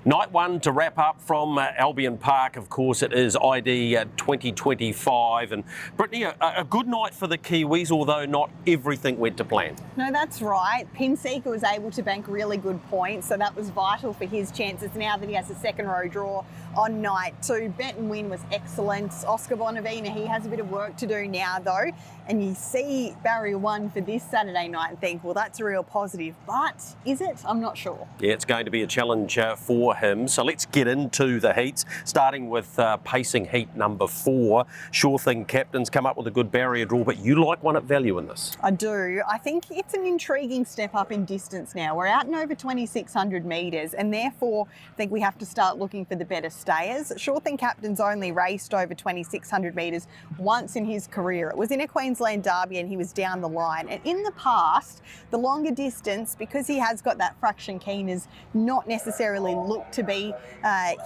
Night one to wrap up from Albion Park. Of course, it is ID 2025. And Brittany, a good night for the Kiwis, although not everything went to plan. No, that's right. Pinseeker was able to bank really good points, so that was vital for his chances now that he has a second row draw on night two. Bet and win was excellent. Oscar Bonavina, he has a bit of work to do now though. And you see barrier one for this Saturday night and think, well, that's a real positive. But is it? I'm not sure. Yeah, it's going to be a challenge for him. So let's get into the heats, starting with pacing heat number 4. Sure thing captains come up with a good barrier draw, but you like one at value in this? I do. I think it's an intriguing step up in distance now. We're out in over 2,600 metres, and therefore I think we have to start looking for the better stayers. Sure thing captain's only raced over 2,600 metres once in his career. It was in a Queensland Derby and he was down the line. And in the past, the longer distance, because he has got that fraction keen, has not necessarily looked to be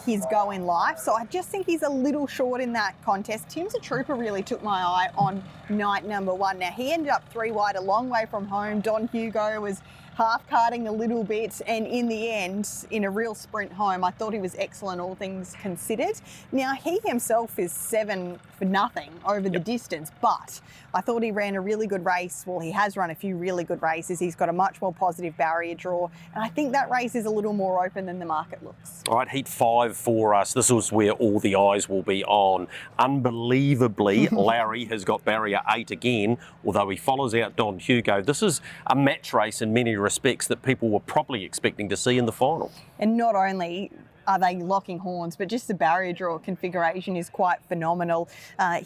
his go in life. So I just think he's a little short in that contest. Tim's a Trooper really took my eye on night number 1. Now, he ended up 3 wide, a long way from home. Don Hugo was half-carting a little bit, and in the end, in a real sprint home, I thought he was excellent, all things considered. Now, he himself is 7 for nothing over the distance, but I thought he ran a really good race. Well, he has run a few really good races. He's got a much more positive barrier draw, and I think that race is a little more open than the market looks. All right, heat 5 for us. This is where all the eyes will be on. Unbelievably, Larry has got barrier 8 again, although he follows out Don Hugo. This is a match race in many respects that people were probably expecting to see in the final. And not only are they locking horns, but just the barrier draw configuration is quite phenomenal.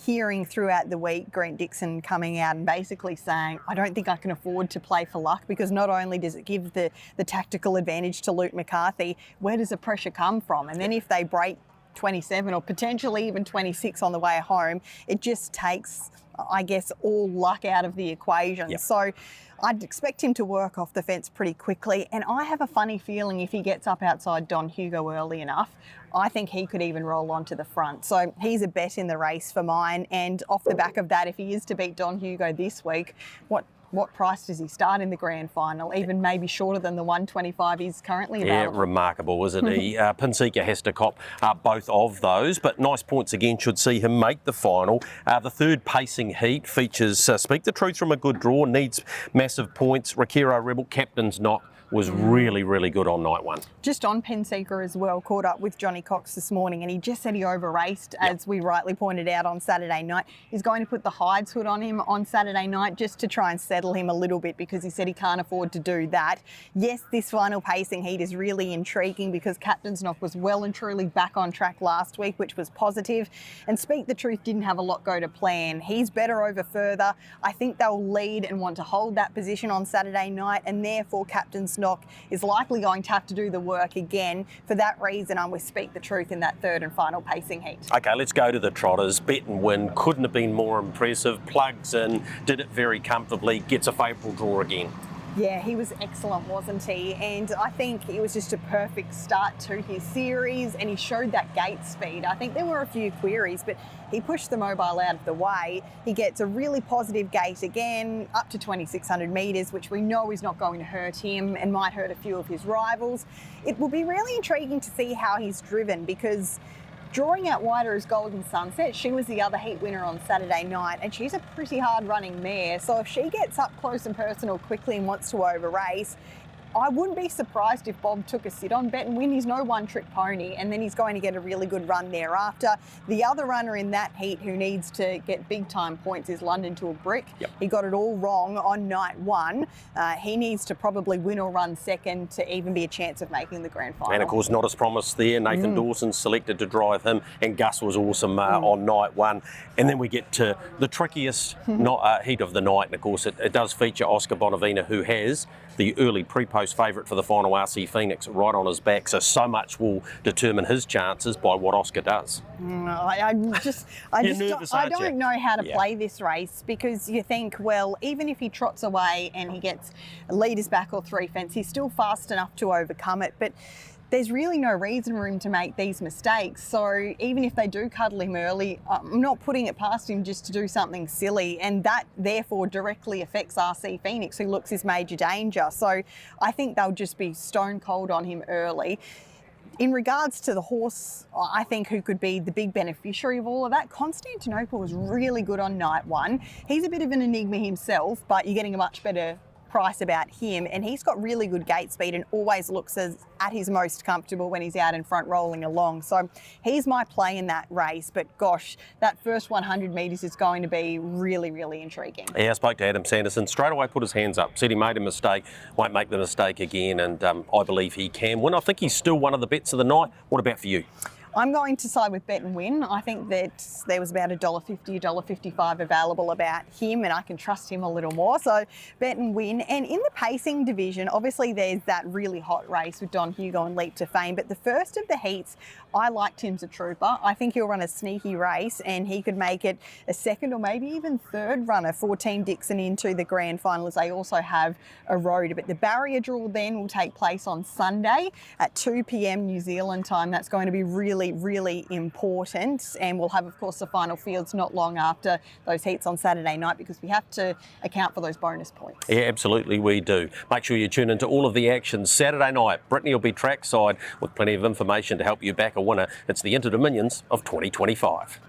Hearing throughout the week Grant Dixon coming out and basically saying, I don't think I can afford to play for luck, because not only does it give the tactical advantage to Luke McCarthy, where does the pressure come from? And then if they break 27 or potentially even 26 on the way home, it just takes, I guess, all luck out of the equation. Yep. So I'd expect him to work off the fence pretty quickly. And I have a funny feeling if he gets up outside Don Hugo early enough, I think he could even roll onto the front. So he's a bet in the race for mine. And off the back of that, if he is to beat Don Hugo this week, what price does he start in the grand final? Even maybe shorter than the 125 he's currently available. Yeah, remarkable, isn't he? Pinseeker has to cop both of those, but nice points again should see him make the final. The third pacing heat features Speak the Truth from a good draw, needs massive points. Rakiro Rebel, captain's knock, was really, really good on night 1. Just on Pinseeker as well, caught up with Johnny Cox this morning, and he just said he over-raced, as we rightly pointed out, on Saturday night. He's going to put the hides hood on him on Saturday night just to try and settle him a little bit, because he said he can't afford to do that. Yes, this final pacing heat is really intriguing because Captain's Knock was well and truly back on track last week, which was positive, and Speak the Truth didn't have a lot go to plan. He's better over further. I think they'll lead and want to hold that position on Saturday night, and therefore Captain's Knock is likely going to have to do the work again. For that reason, I'm with Speak the Truth in that third and final pacing heat. Okay, let's go to the Trotters. Bet and win, couldn't have been more impressive. Plugs in, did it very comfortably, gets a favourable draw again. Yeah, he was excellent, wasn't he? And I think it was just a perfect start to his series, and he showed that gate speed. I think there were a few queries, but he pushed the mobile out of the way. He gets a really positive gate again, up to 2,600 metres, which we know is not going to hurt him and might hurt a few of his rivals. It will be really intriguing to see how he's driven, because drawing out wider as Golden Sunset, she was the other heat winner on Saturday night, and she's a pretty hard running mare. So if she gets up close and personal quickly and wants to over race, I wouldn't be surprised if Bob took a sit on Bet and Win. He's no one-trick pony, and then he's going to get a really good run thereafter. The other runner in that heat who needs to get big-time points is London to a Brick. Yep. He got it all wrong on night 1. He needs to probably win or run second to even be a chance of making the grand final. And of course, not as promised there. Nathan Dawson selected to drive him, and Gus was awesome on night 1. And then we get to the trickiest heat of the night, and of course, it does feature Oscar Bonavina, who has the early pre-post favourite for the final, RC Phoenix, right on his back. So much will determine his chances by what Oscar does. I don't know how to play this race, because you think, well, even if he trots away and he gets leaders back or 3 fence, he's still fast enough to overcome it. But there's really no reason for him to make these mistakes. So even if they do cuddle him early, I'm not putting it past him just to do something silly, and that therefore directly affects RC Phoenix, who looks his major danger. So I think they'll just be stone cold on him early. In regards to the horse, I think who could be the big beneficiary of all of that, Constantinople was really good on night one. He's a bit of an enigma himself, but you're getting a much better price about him, and he's got really good gate speed and always looks at his most comfortable when he's out in front rolling along. So he's my play in that race, but gosh, that first 100 metres is going to be really, really intriguing. Yeah, I spoke to Adam Sanderson, straight away put his hands up, said he made a mistake, won't make the mistake again, and I believe he can win. I think he's still one of the bets of the night. What about for you? I'm going to side with Bet and Win. I think that there was about $1.50, $1.55 available about him, and I can trust him a little more. So Bet and Win. And in the pacing division, obviously there's that really hot race with Don Hugo and Leap to Fame. But the first of the heats, I like Tim's a Trooper. I think he'll run a sneaky race, and he could make it a second or maybe even third runner for Team Dixon into the grand final, as they also have a road. But the barrier draw then will take place on Sunday at 2 p.m. New Zealand time. That's going to be really important, and we'll have, of course, the final fields not long after those heats on Saturday night, because we have to account for those bonus points. Yeah, absolutely we do. Make sure you tune into all of the action Saturday night. Brittany will be trackside with plenty of information to help you back a winner. It's the Inter Dominions of 2025.